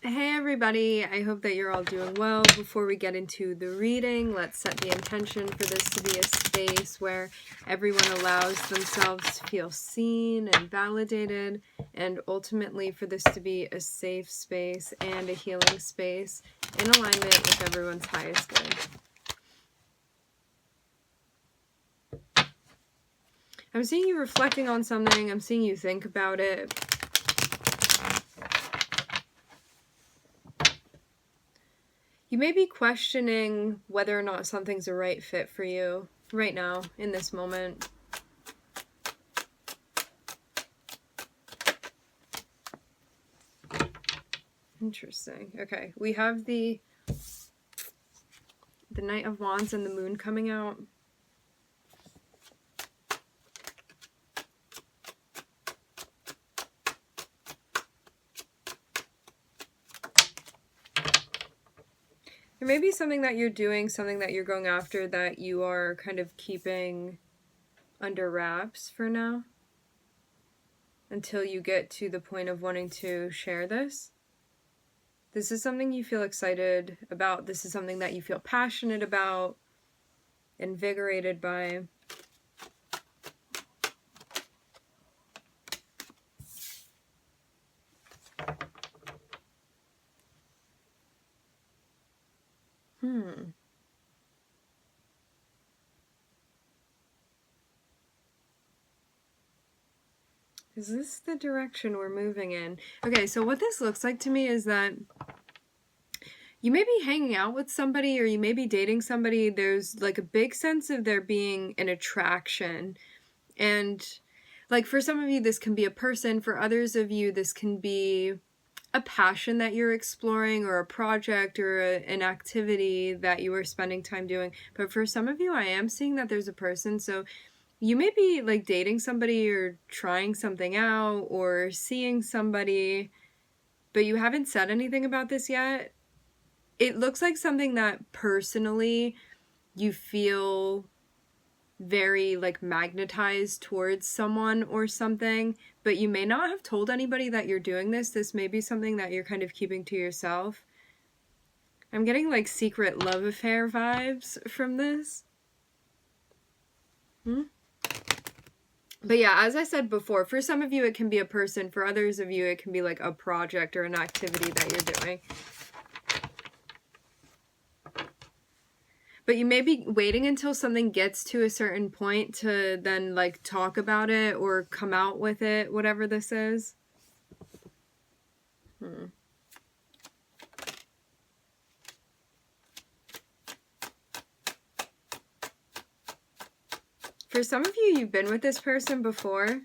Hey everybody, I hope that you're all doing well. Before we get into the reading, let's set the intention for this to be a space where everyone allows themselves to feel seen and validated, and ultimately for this to be a safe space and a healing space in alignment with everyone's highest good. I'm seeing you reflecting on something, I'm seeing you think about it. You may be questioning whether or not something's a right fit for you right now, in this moment. Interesting. Okay, we have the Knight of Wands and the Moon coming out. There may be something that you're doing, something that you're going after that you are kind of keeping under wraps for now until you get to the point of wanting to share this. This is something you feel excited about. This is something that you feel passionate about, invigorated by. Is this the direction we're moving in? Okay, so what this looks like to me is that you may be hanging out with somebody or you may be dating somebody. There's like a big sense of there being an attraction. And like for some of you, this can be a person. For others of you, this can be a passion that you're exploring or a project or an activity that you are spending time doing. But for some of you, I am seeing that there's a person. So you may be like dating somebody or trying something out or seeing somebody, but you haven't said anything about this yet. It looks like something that personally you feel very like magnetized towards someone or something, but you may not have told anybody that you're doing this. This may be something that you're kind of keeping to yourself. I'm getting like secret love affair vibes from this. But yeah, as I said before, for some of you it can be a person, for others of you it can be like a project or an activity that you're doing. But you may be waiting until something gets to a certain point to then like talk about it or come out with it, whatever this is. For some of you, you've been with this person before.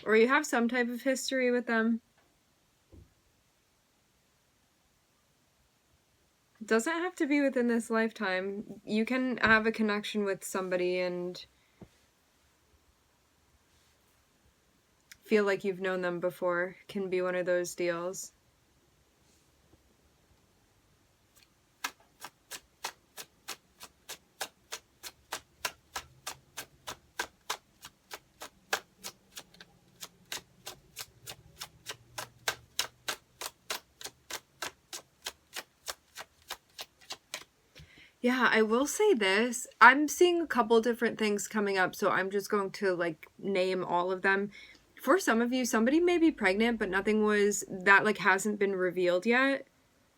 Or you have some type of history with them. It doesn't have to be within this lifetime. You can have a connection with somebody and feel like you've known them before. It can be one of those deals. Yeah, I will say this. I'm seeing a couple different things coming up, so I'm just going to like name all of them. For some of you, somebody may be pregnant, but nothing was that like hasn't been revealed yet,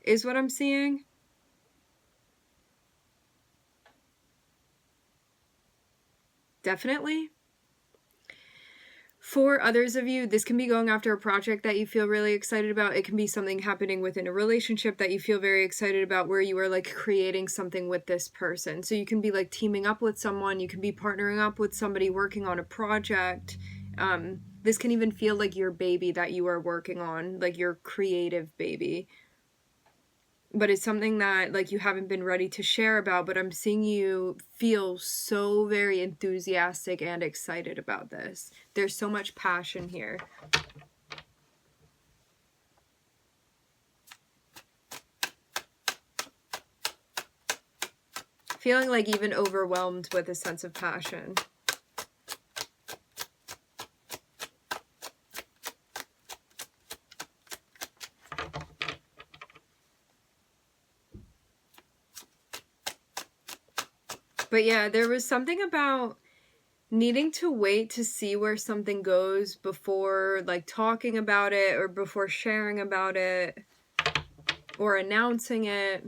is what I'm seeing. Definitely. For others of you, this can be going after a project that you feel really excited about. It can be something happening within a relationship that you feel very excited about, where you are like creating something with this person. So you can be like teaming up with someone, you can be partnering up with somebody, working on a project. This can even feel like your baby that you are working on, like your creative baby. But it's something that like you haven't been ready to share about, but I'm seeing you feel so very enthusiastic and excited about this. There's so much passion here. Feeling like even overwhelmed with a sense of passion. But yeah, there was something about needing to wait to see where something goes before like talking about it or before sharing about it or announcing it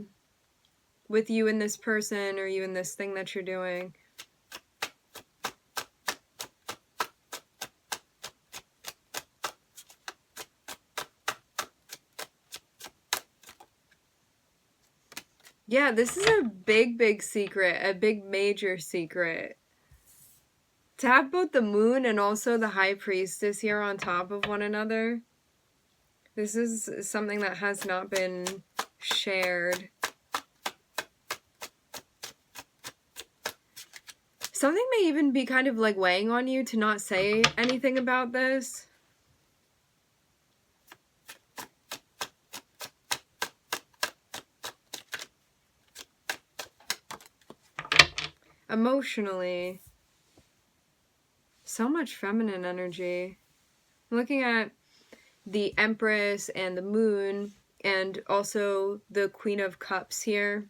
with you and this person or you and this thing that you're doing. Yeah, this is a big, big secret, a big major secret. To have both the moon and also the high priestess here on top of one another, this is something that has not been shared. Something may even be kind of like weighing on you to not say anything about this. Emotionally, so much feminine energy. I'm looking at the Empress and the Moon and also the Queen of Cups here.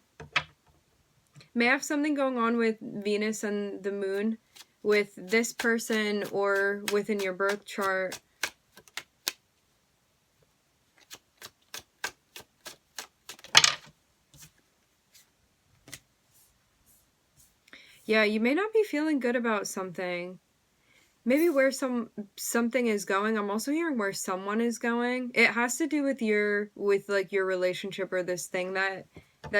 May have something going on with Venus and the Moon with this person or within your birth chart. Yeah, you may not be feeling good about something. Maybe where something is going. I'm also hearing where someone is going. It has to do with your relationship or this thing that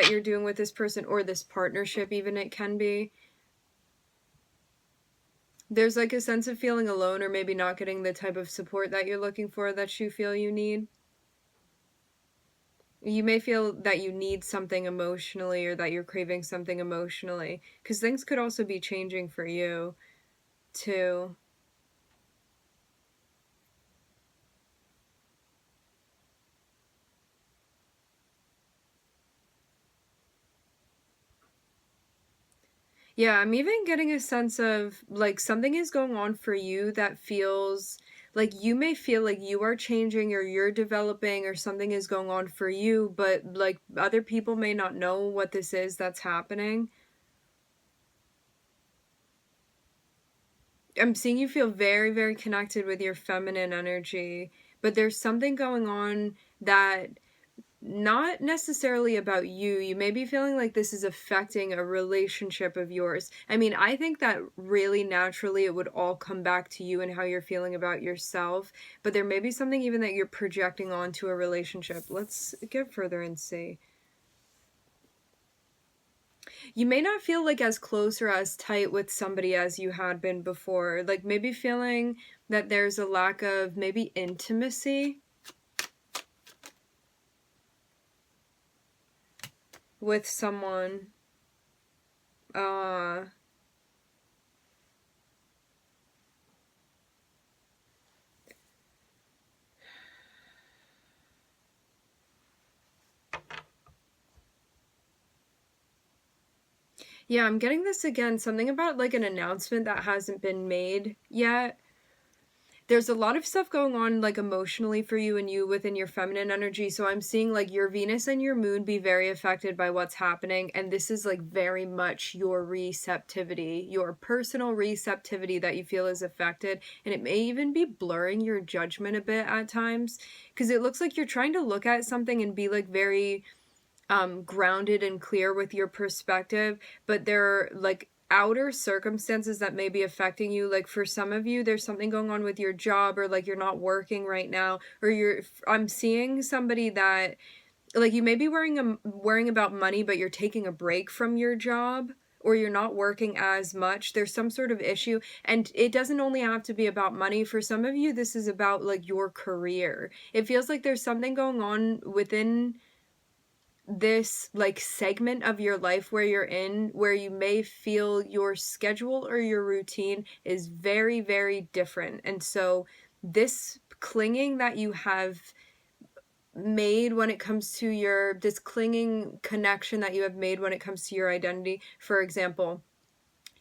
you're doing with this person or this partnership even it can be. There's like a sense of feeling alone or maybe not getting the type of support that you're looking for that you feel you need. You may feel that you need something emotionally or that you're craving something emotionally because things could also be changing for you too. Yeah, I'm even getting a sense of like something is going on for you that feels like you may feel like you are changing or you're developing or something is going on for you, but like other people may not know what this is that's happening. I'm seeing you feel very, very connected with your feminine energy, but there's something going on that not necessarily about you. You may be feeling like this is affecting a relationship of yours. I mean, I think that really naturally it would all come back to you and how you're feeling about yourself, but there may be something even that you're projecting onto a relationship. Let's get further and see. You may not feel like as close or as tight with somebody as you had been before. Like maybe feeling that there's a lack of maybe intimacy with someone. Uh Yeah, I'm getting this again. Something about like an announcement that hasn't been made yet. There's a lot of stuff going on like emotionally for you and you within your feminine energy. So I'm seeing like your Venus and your moon be very affected by what's happening. And this is like very much your receptivity, your personal receptivity that you feel is affected. And it may even be blurring your judgment a bit at times. Because it looks like you're trying to look at something and be like very grounded and clear with your perspective, but there are like outer circumstances that may be affecting you. Like for some of you, there's something going on with your job or like you're not working right now, or I'm seeing somebody that like you may be worrying about money, but you're taking a break from your job or you're not working as much. There's some sort of issue, and it doesn't only have to be about money. For some of you, this is about like your career. It feels like there's something going on within this like segment of your life where you're in where you may feel your schedule or your routine is very, very different. And so this clinging that you have made when it comes to this clinging connection that you have made when it comes to your identity, for example,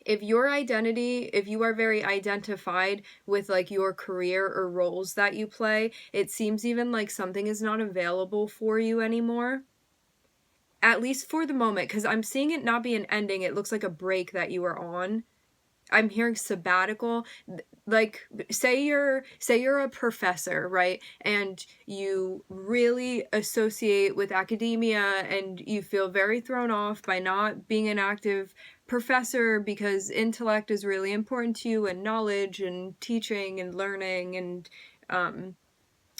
if you are very identified with like your career or roles that you play, it seems even like something is not available for you anymore. at least for the moment, because I'm seeing it not be an ending. It looks like a break that you are on. I'm hearing sabbatical. Like, say you're a professor, right? And you really associate with academia and you feel very thrown off by not being an active professor because intellect is really important to you, and knowledge and teaching and learning and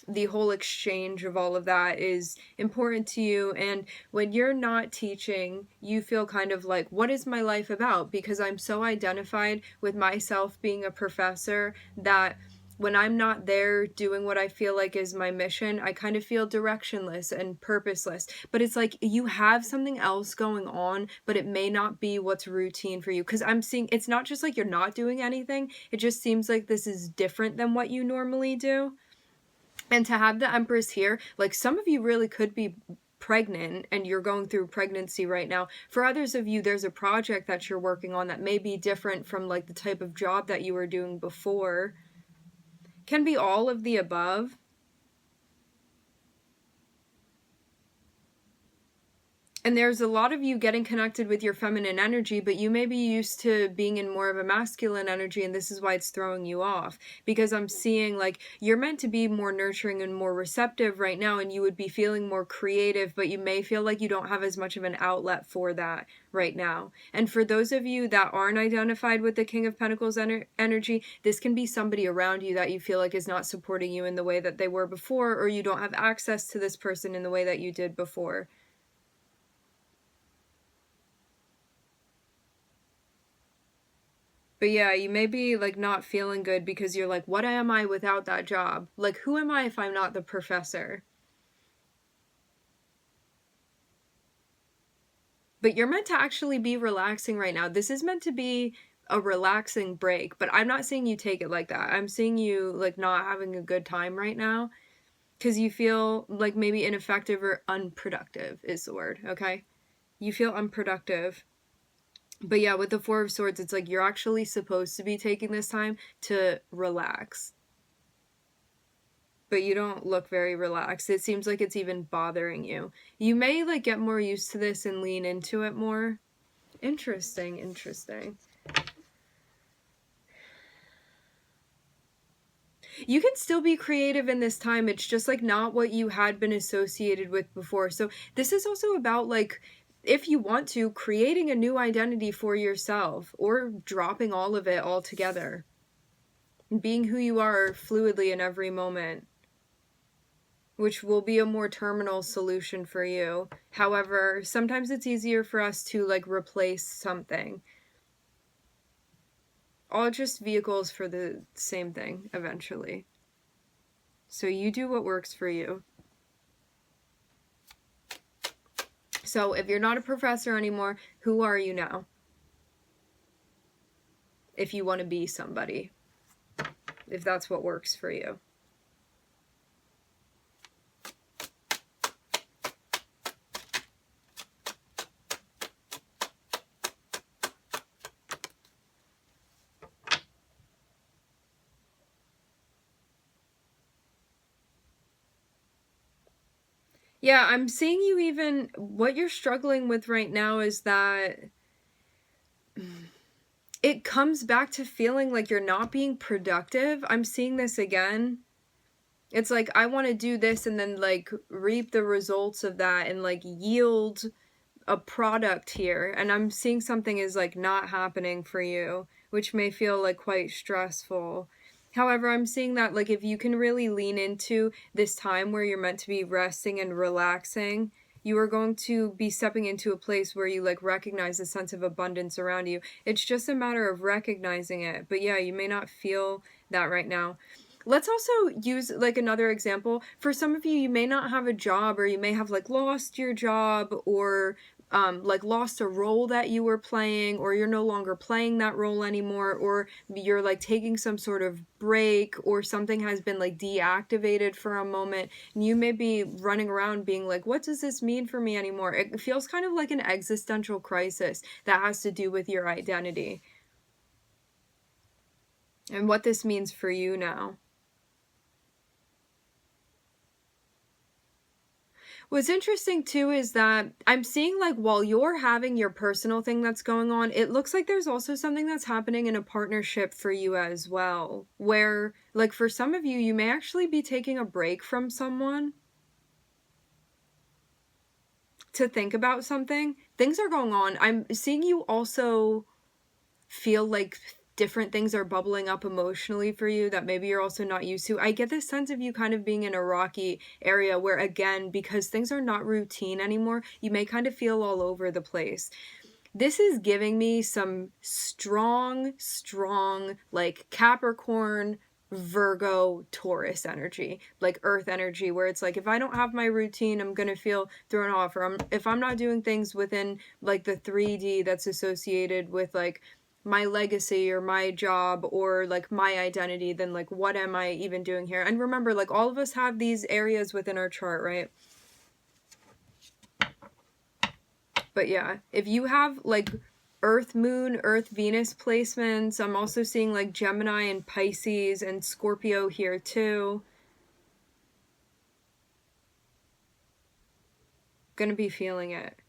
the whole exchange of all of that is important to you. And when you're not teaching, you feel kind of like, what is my life about? Because I'm so identified with myself being a professor that when I'm not there doing what I feel like is my mission, I kind of feel directionless and purposeless. But it's like you have something else going on, but it may not be what's routine for you. Because I'm seeing it's not just like you're not doing anything, it just seems like this is different than what you normally do. And to have the Empress here, like some of you really could be pregnant and you're going through pregnancy right now. For others of you, there's a project that you're working on that may be different from like the type of job that you were doing before. Can be all of the above. And there's a lot of you getting connected with your feminine energy, but you may be used to being in more of a masculine energy, and this is why it's throwing you off. Because I'm seeing like you're meant to be more nurturing and more receptive right now, and you would be feeling more creative, but you may feel like you don't have as much of an outlet for that right now. And for those of you that aren't identified with the King of Pentacles energy, this can be somebody around you that you feel like is not supporting you in the way that they were before, or you don't have access to this person in the way that you did before. But yeah, you may be like not feeling good because you're like, what am I without that job? Like, who am I if I'm not the professor? But you're meant to actually be relaxing right now. This is meant to be a relaxing break, but I'm not saying you take it like that. I'm seeing you like not having a good time right now because you feel like maybe ineffective or unproductive is the word, okay? You feel unproductive. But yeah, with the Four of Swords, it's like you're actually supposed to be taking this time to relax. But you don't look very relaxed. It seems like it's even bothering you. You may like get more used to this and lean into it more. Interesting, interesting. You can still be creative in this time. It's just like not what you had been associated with before. So this is also about like, if you want to, creating a new identity for yourself or dropping all of it altogether. Being who you are fluidly in every moment, which will be a more terminal solution for you. However, sometimes it's easier for us to like replace something. All just vehicles for the same thing eventually. So you do what works for you. So if you're not a professor anymore, who are you now? If you want to be somebody, if that's what works for you. Yeah, I'm seeing you even, what you're struggling with right now is that it comes back to feeling like you're not being productive. I'm seeing this again. It's like, I want to do this and then like reap the results of that and like yield a product here. And I'm seeing something is like not happening for you, which may feel like quite stressful. However, I'm seeing that like if you can really lean into this time where you're meant to be resting and relaxing, you are going to be stepping into a place where you like recognize a sense of abundance around you. It's just a matter of recognizing it. But yeah, you may not feel that right now. Let's also use like another example. For some of you, you may not have a job, or you may have like lost your job, or like lost a role that you were playing, or you're no longer playing that role anymore, or you're like taking some sort of break, or something has been like deactivated for a moment, and you may be running around being like, what does this mean for me anymore? It feels kind of like an existential crisis that has to do with your identity and what this means for you now. What's interesting too is that I'm seeing like while you're having your personal thing that's going on, it looks like there's also something that's happening in a partnership for you as well. Where, like, for some of you, you may actually be taking a break from someone to think about something. Things are going on. I'm seeing you also feel like different things are bubbling up emotionally for you that maybe you're also not used to. I get this sense of you kind of being in a rocky area where, again, because things are not routine anymore, you may kind of feel all over the place. This is giving me some strong, like Capricorn, Virgo, Taurus energy, like earth energy, where it's like if I don't have my routine, I'm going to feel thrown off, or if I'm not doing things within like the 3D that's associated with like my legacy or my job or like my identity, then like what am I even doing here? And remember, like all of us have these areas within our chart, right? But yeah, if you have like Earth, Moon, Earth, Venus placements, I'm also seeing like Gemini and Pisces and Scorpio here too. Gonna be feeling it.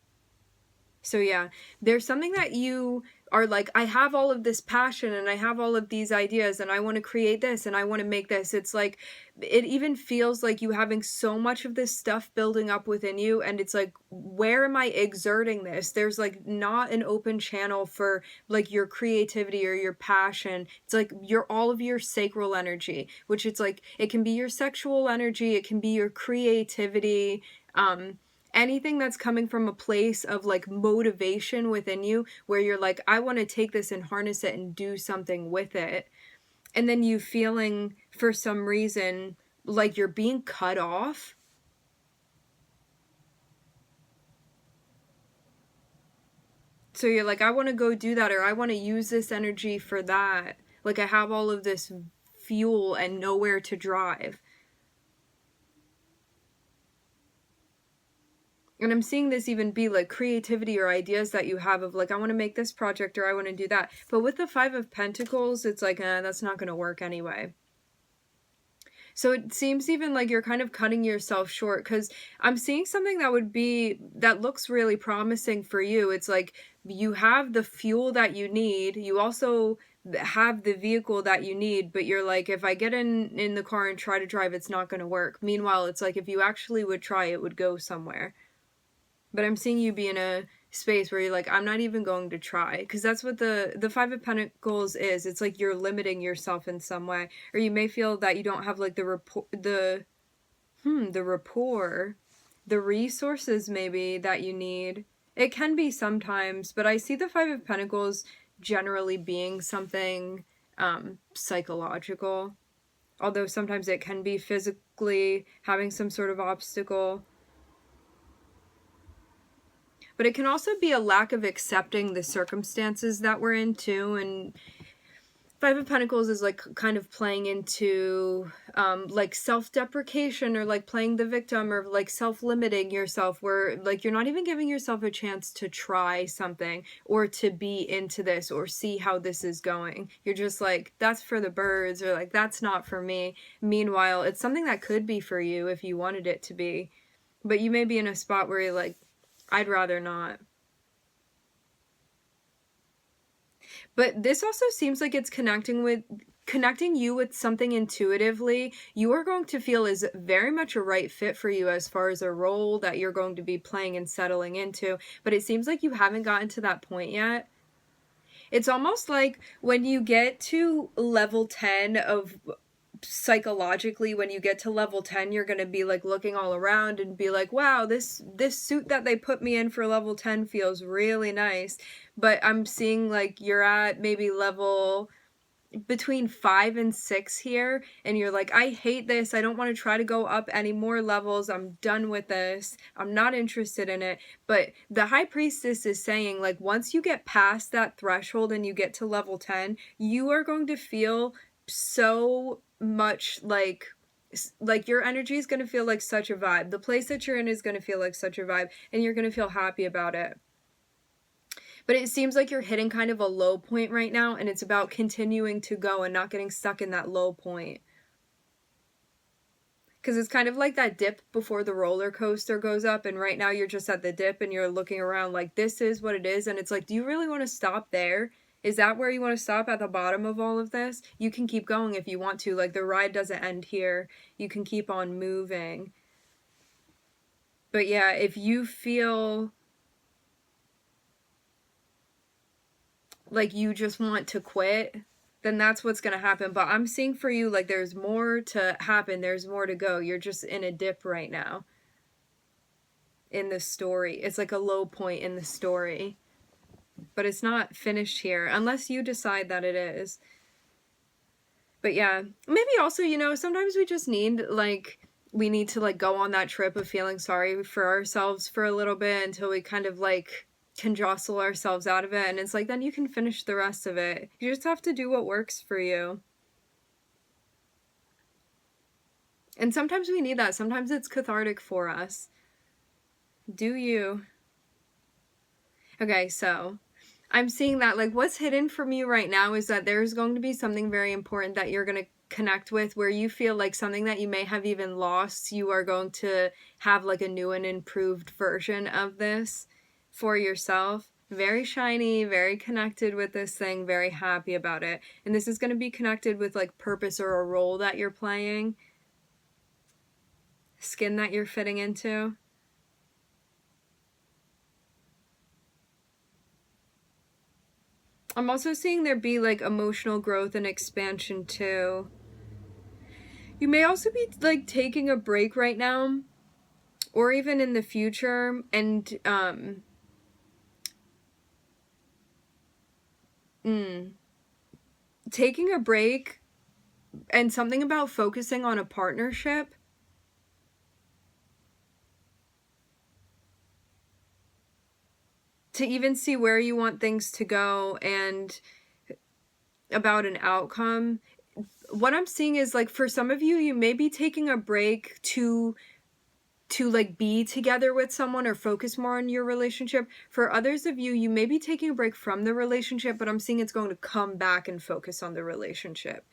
So yeah, there's something that you are like, I have all of this passion and I have all of these ideas and I want to create this and I want to make this. It's like, it even feels like you having so much of this stuff building up within you. And it's like, where am I exerting this? There's like not an open channel for like your creativity or your passion. It's like all of your sacral energy, which it's like, it can be your sexual energy. It can be your creativity. Anything that's coming from a place of like motivation within you where you're like, I want to take this and harness it and do something with it. And then you feeling for some reason like you're being cut off. So you're like, I want to go do that, or I want to use this energy for that. Like I have all of this fuel and nowhere to drive. And I'm seeing this even be like creativity or ideas that you have of like, I want to make this project or I want to do that. But with the Five of Pentacles, it's like, that's not going to work anyway. So it seems even like you're kind of cutting yourself short, because I'm seeing something that looks really promising for you. It's like you have the fuel that you need. You also have the vehicle that you need, but you're like, if I get in the car and try to drive, it's not going to work. Meanwhile, it's like if you actually would try, it would go somewhere. But I'm seeing you be in a space where you're like, I'm not even going to try, because that's what the Five of Pentacles is. It's like you're limiting yourself in some way, or you may feel that you don't have like the rapport, the resources maybe that you need. It can be sometimes, but I see the Five of Pentacles generally being something psychological, although sometimes it can be physically having some sort of obstacle. But it can also be a lack of accepting the circumstances that we're in too. And Five of Pentacles is like kind of playing into like self-deprecation, or like playing the victim, or like self-limiting yourself, where like you're not even giving yourself a chance to try something or to be into this or see how this is going. You're just like, that's for the birds, or like, that's not for me. Meanwhile, it's something that could be for you if you wanted it to be. But you may be in a spot where you're like, I'd rather not. But this also seems like it's connecting you with something intuitively. You are going to feel is very much a right fit for you as far as a role that you're going to be playing and settling into. But it seems like you haven't gotten to that point yet. It's almost like when you get to level 10 of psychologically, when you get to level 10, you're going to be like looking all around and be like, wow, this suit that they put me in for level 10 feels really nice. But I'm seeing like you're at maybe level between 5 and 6 here, and you're like, I hate this, I don't want to try to go up any more levels, I'm done with this, I'm not interested in it. But the High Priestess is saying like, once you get past that threshold and you get to level 10, you are going to feel so much like your energy is going to feel like such a vibe. The place that you're in is going to feel like such a vibe, and you're going to feel happy about it. But it seems like you're hitting kind of a low point right now, and it's about continuing to go and not getting stuck in that low point. Because it's kind of like that dip before the roller coaster goes up, and right now you're just at the dip and you're looking around like, this is what it is, and it's like, do you really want to stop there? Is that where you want to stop, at the bottom of all of this? You can keep going if you want to. Like, the ride doesn't end here. You can keep on moving. But yeah, if you feel like you just want to quit, then that's what's going to happen. But I'm seeing for you, like, there's more to happen. There's more to go. You're just in a dip right now in the story. It's like a low point in the story. But it's not finished here, unless you decide that it is. But yeah, maybe also, you know, sometimes we just need, like, we need to, like, go on that trip of feeling sorry for ourselves for a little bit until we kind of, like, can jostle ourselves out of it, and it's like, then you can finish the rest of it. You just have to do what works for you. And sometimes we need that. Sometimes it's cathartic for us. Do you? Okay, so I'm seeing that, like, what's hidden from you right now is that there's going to be something very important that you're going to connect with, where you feel like something that you may have even lost, you are going to have, like, a new and improved version of this for yourself. Very shiny, very connected with this thing, very happy about it. And this is going to be connected with, like, purpose or a role that you're playing, skin that you're fitting into. I'm also seeing there be, like, emotional growth and expansion too. You may also be, like, taking a break right now, or even in the future, and taking a break and something about focusing on a partnership. To even see where you want things to go and about an outcome. What I'm seeing is, like, for some of you, you may be taking a break to like be together with someone or focus more on your relationship. For others of you, you may be taking a break from the relationship, but I'm seeing it's going to come back and focus on the relationship.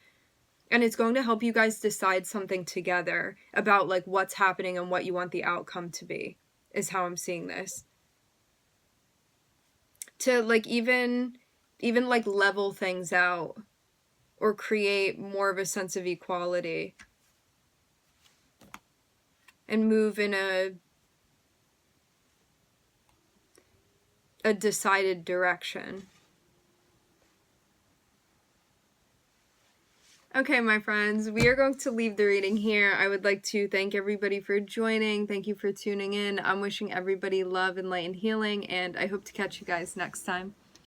And it's going to help you guys decide something together about, like, what's happening and what you want the outcome to be, is how I'm seeing this. To, like, even like level things out or create more of a sense of equality and move in a decided direction. Okay, my friends, we are going to leave the reading here. I would like to thank everybody for joining. Thank you for tuning in. I'm wishing everybody love and light and healing, and I hope to catch you guys next time.